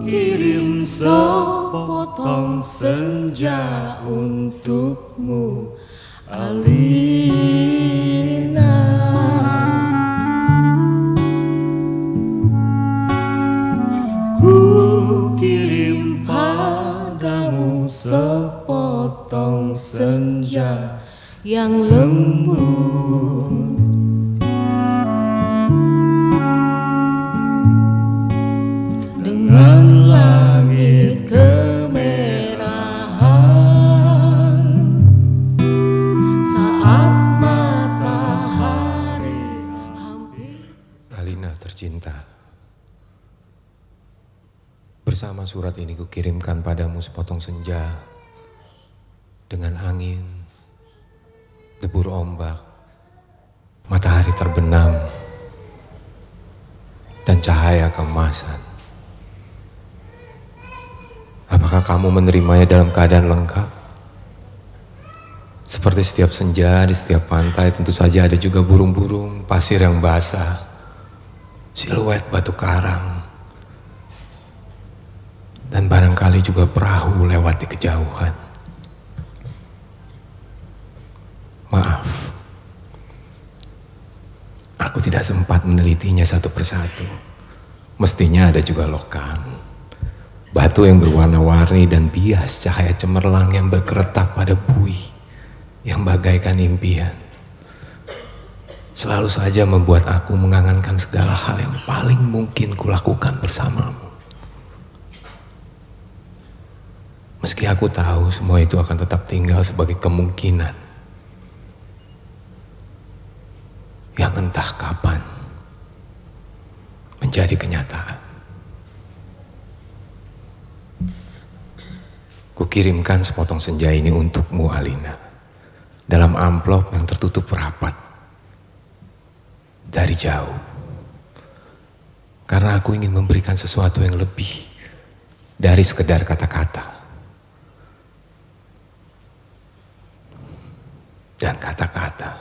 kirim sepotong senja untukmu, Alina. Ku kirim padamu sepotong senja yang lembut, dengan langit kemerahan saat matahari hampir. Alina tercinta, bersama surat ini kukirimkan padamu sepotong senja dengan angin, debur ombak, matahari terbenam, dan cahaya keemasan. Apakah kamu menerimanya dalam keadaan lengkap? Seperti setiap senja di setiap pantai, tentu saja ada juga burung-burung, pasir yang basah, siluet batu karang, dan barangkali juga perahu lewat di kejauhan. Maaf, aku tidak sempat menelitinya satu persatu. Mestinya ada juga lokam, batu yang berwarna-warni dan bias cahaya cemerlang yang berkeretap pada buih yang bagaikan impian. Selalu saja membuat aku mengangankan segala hal yang paling mungkin kulakukan bersamamu. Meski aku tahu semua itu akan tetap tinggal sebagai kemungkinan yang entah kapan menjadi kenyataan. Kukirimkan sepotong senja ini untukmu, Alina, dalam amplop yang tertutup rapat dari jauh. Karena aku ingin memberikan sesuatu yang lebih dari sekedar kata-kata. Dan kata-kata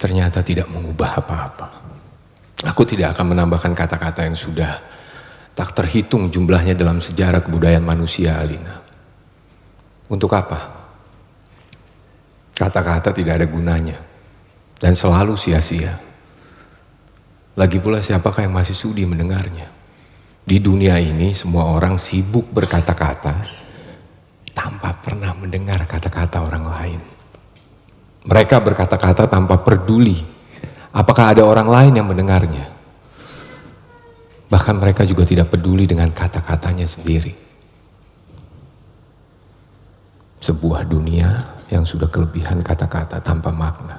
ternyata tidak mengubah apa-apa. Aku tidak akan menambahkan kata-kata yang sudah tak terhitung jumlahnya dalam sejarah kebudayaan manusia, Alina. Untuk apa? Kata-kata tidak ada gunanya dan selalu sia-sia. Lagi pula siapakah yang masih sudi mendengarnya? Di dunia ini semua orang sibuk berkata-kata tanpa pernah mendengar kata-kata orang lain. Mereka berkata-kata tanpa peduli apakah ada orang lain yang mendengarnya. Bahkan mereka juga tidak peduli dengan kata-katanya sendiri. Sebuah dunia yang sudah kelebihan kata-kata tanpa makna.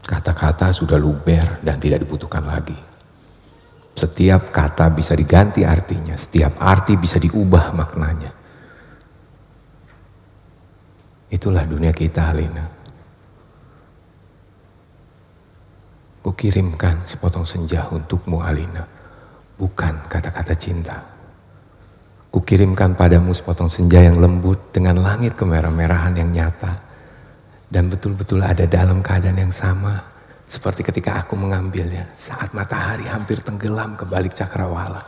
Kata-kata sudah luber dan tidak dibutuhkan lagi. Setiap kata bisa diganti artinya, setiap arti bisa diubah maknanya. Itulah dunia kita, Alina. Kukirimkan sepotong senja untukmu, Alina, bukan kata-kata cinta. Kukirimkan padamu sepotong senja yang lembut dengan langit kemerah-merahan yang nyata dan betul-betul ada dalam keadaan yang sama seperti ketika aku mengambilnya saat matahari hampir tenggelam ke balik cakrawala.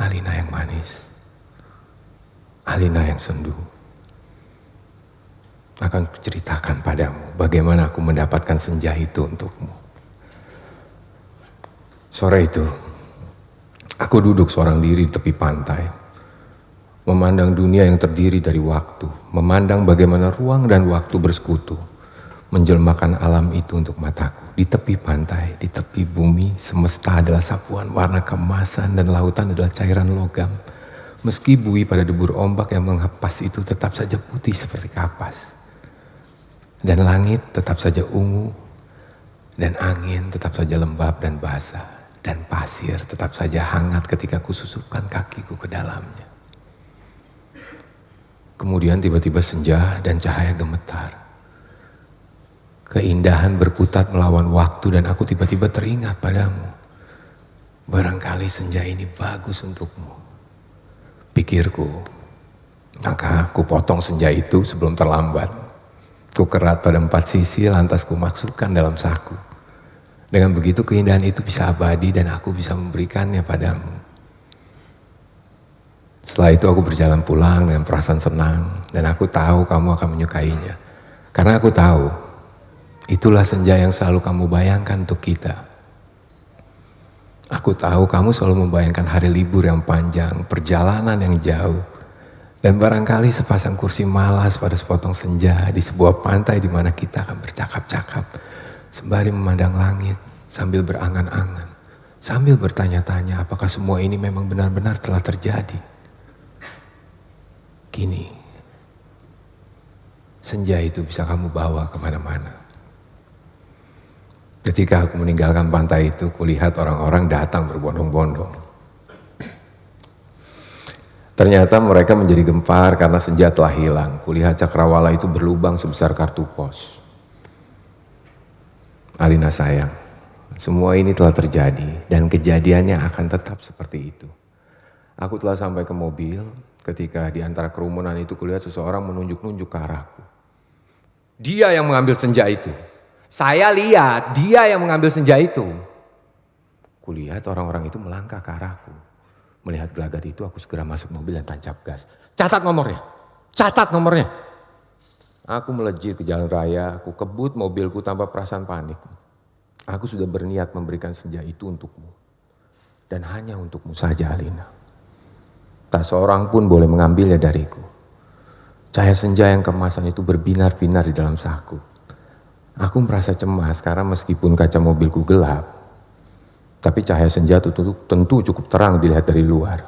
Alina yang manis, Alina yang sendu. Akan kuceritakan padamu bagaimana aku mendapatkan senja itu untukmu. Sore itu, aku duduk seorang diri di tepi pantai, memandang dunia yang terdiri dari waktu, memandang bagaimana ruang dan waktu bersekutu, menjelmakan alam itu untuk mataku. Di tepi pantai, di tepi bumi, semesta adalah sapuan warna keemasan dan lautan adalah cairan logam. Meski buih pada debur ombak yang menghempas itu tetap saja putih seperti kapas. Dan langit tetap saja ungu, dan angin tetap saja lembab dan basah, dan pasir tetap saja hangat ketika kususupkan kakiku ke dalamnya. Kemudian tiba-tiba senja dan cahaya gemetar. Keindahan berputar melawan waktu dan aku tiba-tiba teringat padamu. Barangkali senja ini bagus untukmu. Pikirku, Maka ku potong senja itu sebelum terlambat. Ku kerat pada 4 sisi, lantas ku masukkan dalam saku. Dengan begitu keindahan itu bisa abadi dan aku bisa memberikannya padamu. Setelah itu aku berjalan pulang dengan perasaan senang dan aku tahu kamu akan menyukainya. Karena aku tahu itulah senja yang selalu kamu bayangkan untuk kita. Aku tahu kamu selalu membayangkan hari libur yang panjang, perjalanan yang jauh, dan barangkali sepasang kursi malas pada sepotong senja di sebuah pantai di mana kita akan bercakap-cakap sembari memandang langit sambil berangan-angan, sambil bertanya-tanya apakah semua ini memang benar-benar telah terjadi. Kini, senja itu bisa kamu bawa kemana-mana. Ketika aku meninggalkan pantai itu, kulihat orang-orang datang berbondong-bondong. Ternyata mereka menjadi gempar karena senja telah hilang. Kulihat cakrawala itu berlubang sebesar kartu pos. Alina sayang, semua ini telah terjadi dan kejadiannya akan tetap seperti itu. Aku telah sampai ke mobil. Ketika di antara kerumunan itu kulihat seseorang menunjuk-nunjuk ke arahku. Dia yang mengambil senja itu. Saya lihat dia yang mengambil senja itu. Kulihat orang-orang itu melangkah ke arahku. Melihat gelagat itu aku segera masuk mobil dan tancap gas. Catat nomornya, catat nomornya. Aku melejit ke jalan raya, aku kebut mobilku tanpa perasaan panik. Aku sudah berniat memberikan senja itu untukmu. Dan hanya untukmu saja Alina. Tak seorang pun boleh mengambilnya dariku. Cahaya senja yang kemasan itu berbinar-binar di dalam saku. Aku merasa cemas karena meskipun kaca mobilku gelap, tapi cahaya senja itu tentu cukup terang dilihat dari luar.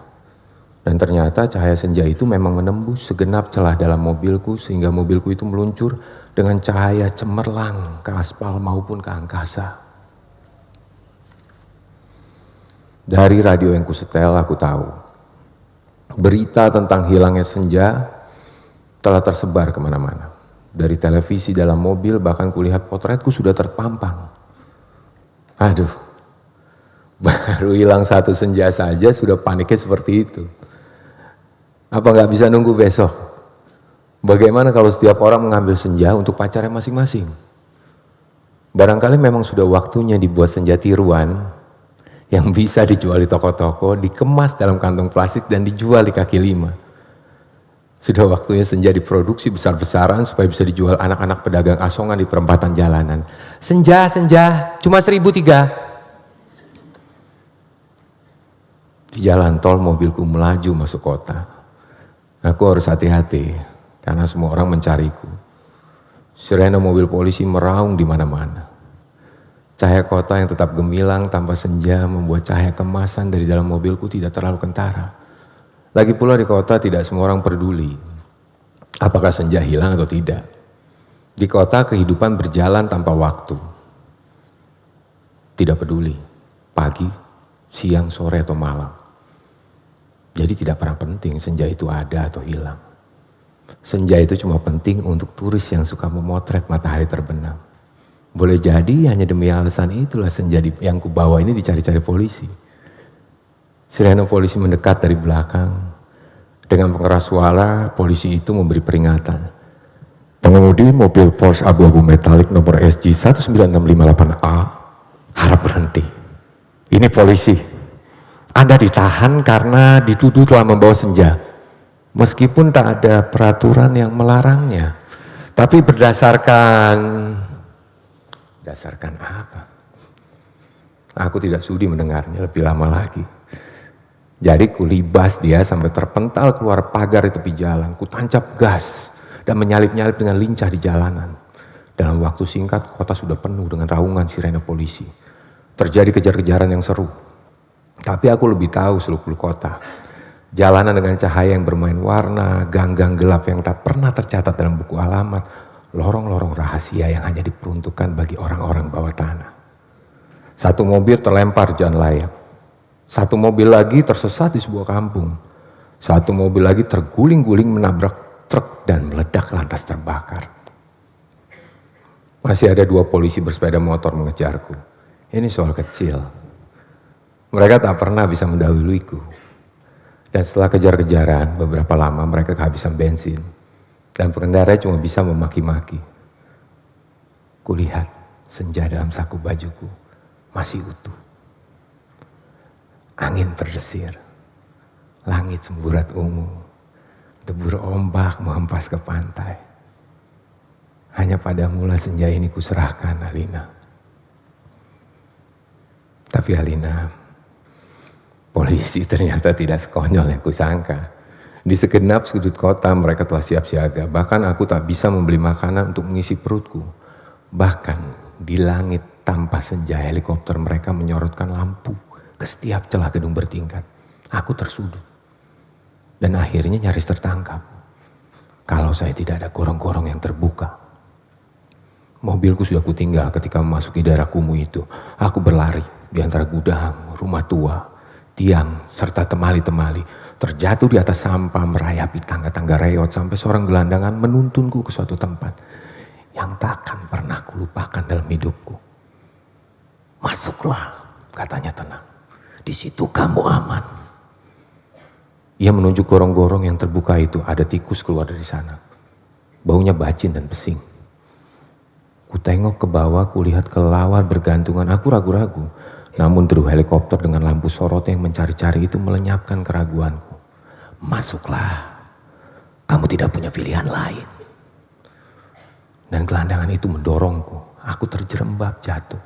Dan ternyata cahaya senja itu memang menembus segenap celah dalam mobilku sehingga mobilku itu meluncur dengan cahaya cemerlang ke aspal maupun ke angkasa. Dari radio yang kusetel aku tahu berita tentang hilangnya senja telah tersebar kemana-mana. Dari televisi dalam mobil bahkan kulihat potretku sudah terpampang. Aduh, baru hilang satu senja saja sudah paniknya seperti itu. Apa nggak bisa nunggu besok? Bagaimana kalau setiap orang mengambil senja untuk pacarnya masing-masing? Barangkali memang sudah waktunya dibuat senja tiruan yang bisa dijual di toko-toko, dikemas dalam kantong plastik dan dijual di kaki lima. Sudah waktunya senja diproduksi besar-besaran supaya bisa dijual anak-anak pedagang asongan di perempatan jalanan. Senja, senja, cuma 1.003. Di jalan tol mobilku melaju masuk kota. Aku harus hati-hati karena semua orang mencariku. Sirene mobil polisi meraung di mana-mana. Cahaya kota yang tetap gemilang tanpa senja membuat cahaya kemasan dari dalam mobilku tidak terlalu kentara. Lagi pula di kota tidak semua orang peduli apakah senja hilang atau tidak. Di kota kehidupan berjalan tanpa waktu. Tidak peduli pagi, siang, sore atau malam. Jadi tidak pernah penting senja itu ada atau hilang. Senja itu cuma penting untuk turis yang suka memotret matahari terbenam. Boleh jadi hanya demi alasan itulah senja yang kubawa ini dicari-cari polisi. Sirene polisi mendekat dari belakang. Dengan pengeras suara, polisi itu memberi peringatan. Pengemudi mobil Porsche abu-abu metalik nomor SG 19658A harap berhenti. Ini polisi. Anda ditahan karena dituduh telah membawa senja. Meskipun tak ada peraturan yang melarangnya. Tapi berdasarkan apa? Aku tidak sudi mendengarnya lebih lama lagi. Jadi kulibas dia sampai terpental keluar pagar di tepi jalan. Kutancap gas dan menyalip-nyalip dengan lincah di jalanan. Dalam waktu singkat kota sudah penuh dengan raungan sirene polisi. Terjadi kejar-kejaran yang seru. Tapi aku lebih tahu seluk-beluk kota. Jalanan dengan cahaya yang bermain warna, gang-gang gelap yang tak pernah tercatat dalam buku alamat. Lorong-lorong rahasia yang hanya diperuntukkan bagi orang-orang bawah tanah. Satu mobil terlempar jalan layang. Satu mobil lagi tersesat di sebuah kampung. Satu mobil lagi terguling-guling menabrak truk dan meledak lantas terbakar. Masih ada 2 polisi bersepeda motor mengejarku. Ini soal kecil. Mereka tak pernah bisa mendahuluiku. Dan setelah kejar-kejaran, beberapa lama mereka kehabisan bensin. Dan pengendara cuma bisa memaki-maki. Kulihat senja dalam saku bajuku masih utuh. Angin berdesir, langit semburat ungu, debur ombak menghempas ke pantai. Hanya padamulah senja ini kuserahkan, Alina. Tapi Alina, polisi ternyata tidak sekonyol yang kusangka. Di segenap sudut kota mereka telah siap siaga. Bahkan aku tak bisa membeli makanan untuk mengisi perutku. Bahkan di langit tanpa senja helikopter mereka menyorotkan lampu ke setiap celah gedung bertingkat. Aku tersudut. Dan akhirnya nyaris tertangkap. Kalau saya tidak ada gorong-gorong yang terbuka. Mobilku sudah kutinggal ketika memasuki daerah kumuh itu. Aku berlari di antara gudang, rumah tua, tiang, serta temali-temali. Terjatuh di atas sampah, merayapi tangga-tangga reot sampai seorang gelandangan menuntunku ke suatu tempat yang takkan pernah kulupakan dalam hidupku. Masuklah, katanya tenang. Di situ kamu aman. Ia menunjuk gorong-gorong yang terbuka itu. Ada tikus keluar dari sana. Baunya bacin dan pesing. Kutengok ke bawah, kulihat kelelawar bergantungan. Aku ragu-ragu. Namun deru helikopter dengan lampu sorot yang mencari-cari itu melenyapkan keraguanku. Masuklah. Kamu tidak punya pilihan lain. Dan gelandangan itu mendorongku. Aku terjerembab jatuh.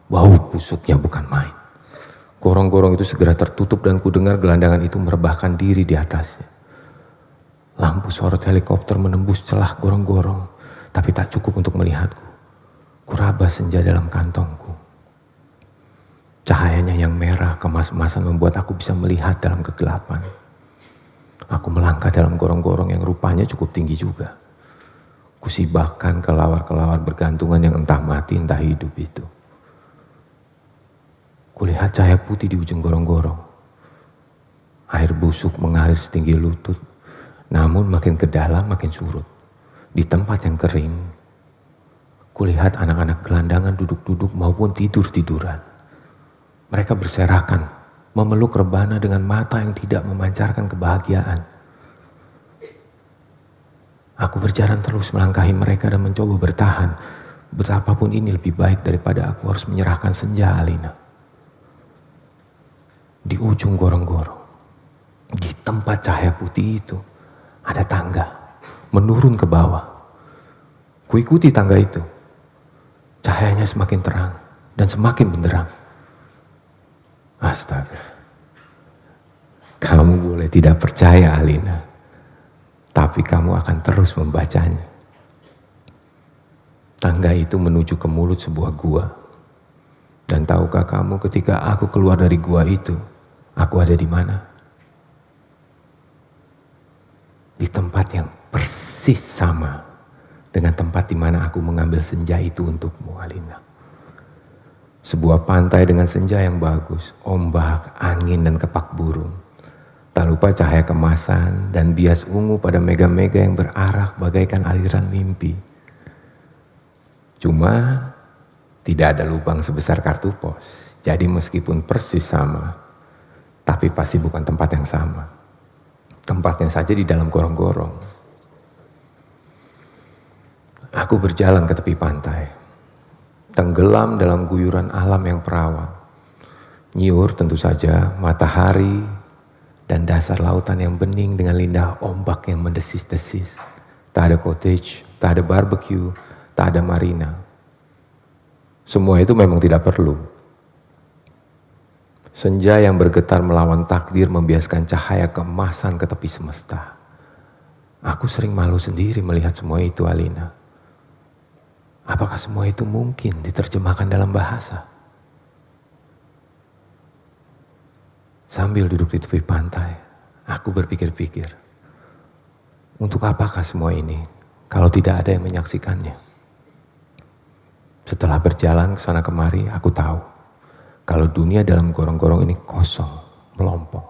Bau busuknya bukan main. Gorong-gorong itu segera tertutup dan kudengar gelandangan itu merebahkan diri di atasnya. Lampu sorot helikopter menembus celah gorong-gorong. Tapi tak cukup untuk melihatku. Kuraba senja dalam kantongku. Cahayanya yang merah kemas-emasan membuat aku bisa melihat dalam kegelapan. Aku melangkah dalam gorong-gorong yang rupanya cukup tinggi juga. Kusibakkan kelawar-kelawar bergantungan yang entah mati entah hidup itu. Kulihat cahaya putih di ujung gorong-gorong. Air busuk mengalir setinggi lutut. Namun makin ke dalam makin surut. Di tempat yang kering, kulihat anak-anak gelandangan duduk-duduk maupun tidur-tiduran. Mereka berserakan, memeluk rebana dengan mata yang tidak memancarkan kebahagiaan. Aku berjalan terus melangkahi mereka dan mencoba bertahan. Betapapun ini lebih baik daripada aku harus menyerahkan senja, Alina. Di ujung gorong-gorong, di tempat cahaya putih itu, ada tangga menurun ke bawah. Kuikuti tangga itu. Cahayanya semakin terang dan semakin benderang. Astaga. Kamu boleh tidak percaya, Alina. Tapi kamu akan terus membacanya. Tangga itu menuju ke mulut sebuah gua. Dan tahukah kamu ketika aku keluar dari gua itu, aku ada di mana? Di tempat yang persis sama dengan tempat di mana aku mengambil senja itu untukmu, Alina. Sebuah pantai dengan senja yang bagus, ombak, angin, dan kepak burung. Tak lupa cahaya kemasan dan bias ungu pada mega-mega yang berarak bagaikan aliran mimpi. Cuma tidak ada lubang sebesar kartu pos. Jadi meskipun persis sama, tapi pasti bukan tempat yang sama. Tempatnya saja di dalam gorong-gorong. Aku berjalan ke tepi pantai, tenggelam dalam guyuran alam yang perawan. Nyiur tentu saja, matahari, dan dasar lautan yang bening dengan lidah ombak yang mendesis-desis. Tak ada cottage, tak ada barbecue, tak ada marina. Semua itu memang tidak perlu. Senja yang bergetar melawan takdir membiaskan cahaya keemasan ke tepi semesta. Aku sering malu sendiri melihat semua itu, Alina. Apakah semua itu mungkin diterjemahkan dalam bahasa? Sambil duduk di tepi pantai, aku berpikir-pikir, untuk apakah semua ini kalau tidak ada yang menyaksikannya? Setelah berjalan ke sana kemari, aku tahu kalau dunia dalam gorong-gorong ini kosong, melompong.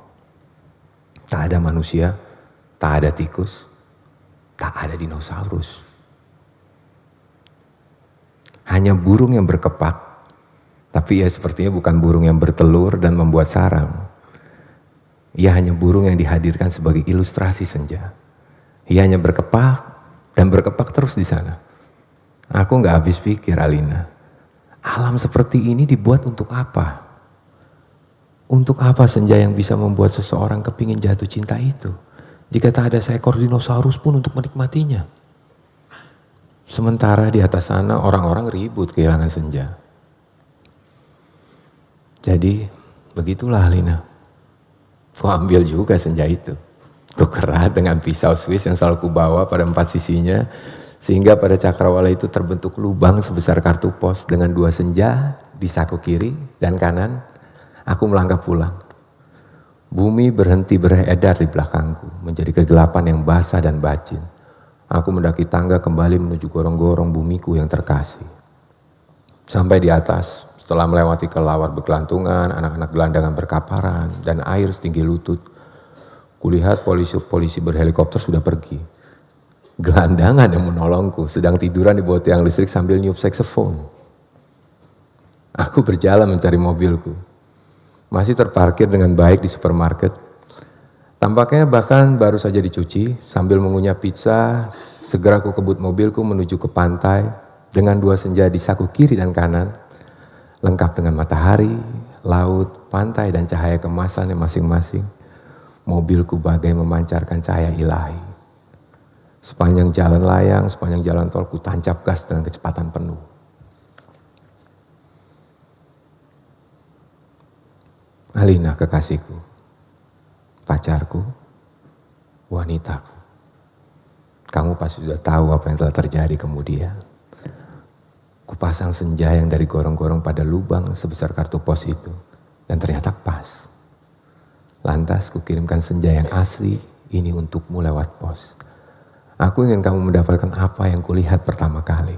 Tak ada manusia, tak ada tikus, tak ada dinosaurus. Hanya burung yang berkepak, tapi ya sepertinya bukan burung yang bertelur dan membuat sarang. Ia hanya burung yang dihadirkan sebagai ilustrasi senja. Ia hanya berkepak dan berkepak terus di sana. Aku nggak habis pikir, Alina. Alam seperti ini dibuat untuk apa? Untuk apa senja yang bisa membuat seseorang kepingin jatuh cinta itu? Jika tak ada seekor dinosaurus pun untuk menikmatinya. Sementara di atas sana orang-orang ribut kehilangan senja. Jadi begitulah Alina. Ku ambil juga senja itu. Ku kerat dengan pisau Swiss yang selalu kubawa pada 4 sisinya. Sehingga pada cakrawala itu terbentuk lubang sebesar kartu pos dengan 2 senja di saku kiri dan kanan. Aku melangkah pulang. Bumi berhenti beredar di belakangku menjadi kegelapan yang basah dan bacin. Aku mendaki tangga kembali menuju gorong-gorong bumiku yang terkasih. Sampai di atas, setelah melewati kelawar bergelantungan, anak-anak gelandangan berkaparan, dan air setinggi lutut, kulihat polisi berhelikopter sudah pergi. Gelandangan yang menolongku sedang tiduran di bawah tiang listrik sambil niup saksofon. Aku berjalan mencari mobilku. Masih terparkir dengan baik di supermarket. Tampaknya bahkan baru saja dicuci. Sambil mengunyah pizza, segera aku kebut mobilku menuju ke pantai dengan 2 senja di saku kiri dan kanan, lengkap dengan matahari, laut, pantai, dan cahaya kemasannya masing-masing. Mobilku bagai memancarkan cahaya ilahi. Sepanjang jalan layang, sepanjang jalan tol, ku tancap gas dengan kecepatan penuh. Alina, kekasihku, pacarku, wanitaku. Kamu pasti sudah tahu apa yang telah terjadi kemudian. Kupasang senja yang dari gorong-gorong pada lubang sebesar kartu pos itu. Dan ternyata pas. Lantas kukirimkan senja yang asli ini untukmu lewat pos. Aku ingin kamu mendapatkan apa yang kulihat pertama kali.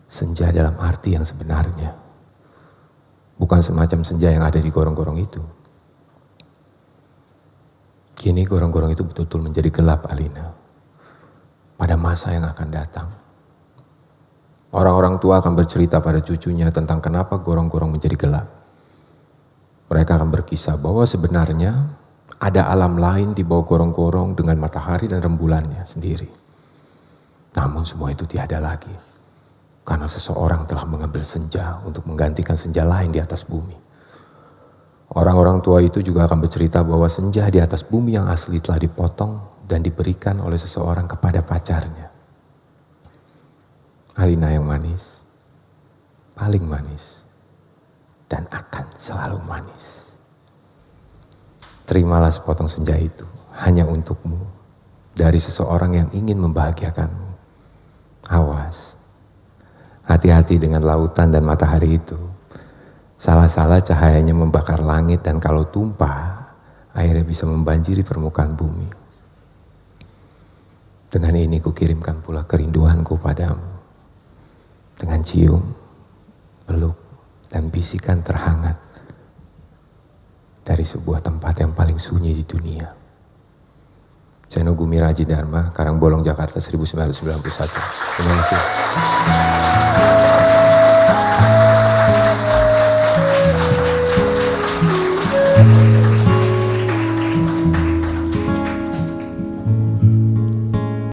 Senja dalam arti yang sebenarnya. Bukan semacam senja yang ada di gorong-gorong itu. Kini gorong-gorong itu betul-betul menjadi gelap, Alina. Pada masa yang akan datang. Orang-orang tua akan bercerita pada cucunya tentang kenapa gorong-gorong menjadi gelap. Mereka akan berkisah bahwa sebenarnya ada alam lain di bawah gorong-gorong dengan matahari dan rembulannya sendiri. Namun semua itu tiada lagi. Karena seseorang telah mengambil senja untuk menggantikan senja lain di atas bumi. Orang-orang tua itu juga akan bercerita bahwa senja di atas bumi yang asli telah dipotong dan diberikan oleh seseorang kepada pacarnya. Alina yang manis, paling manis, dan akan selalu manis. Terimalah sepotong senja itu hanya untukmu dari seseorang yang ingin membahagiakanmu. Awas. Hati-hati dengan lautan dan matahari itu. Salah-salah cahayanya membakar langit dan kalau tumpah, airnya bisa membanjiri permukaan bumi. Dengan ini kukirimkan pula kerinduanku padamu. Dengan cium, peluk, dan bisikan terhangat dari sebuah tempat yang paling sunyi di dunia. Seno Gumiraji Dharma, Karangbolong, Jakarta 1991. Terima kasih.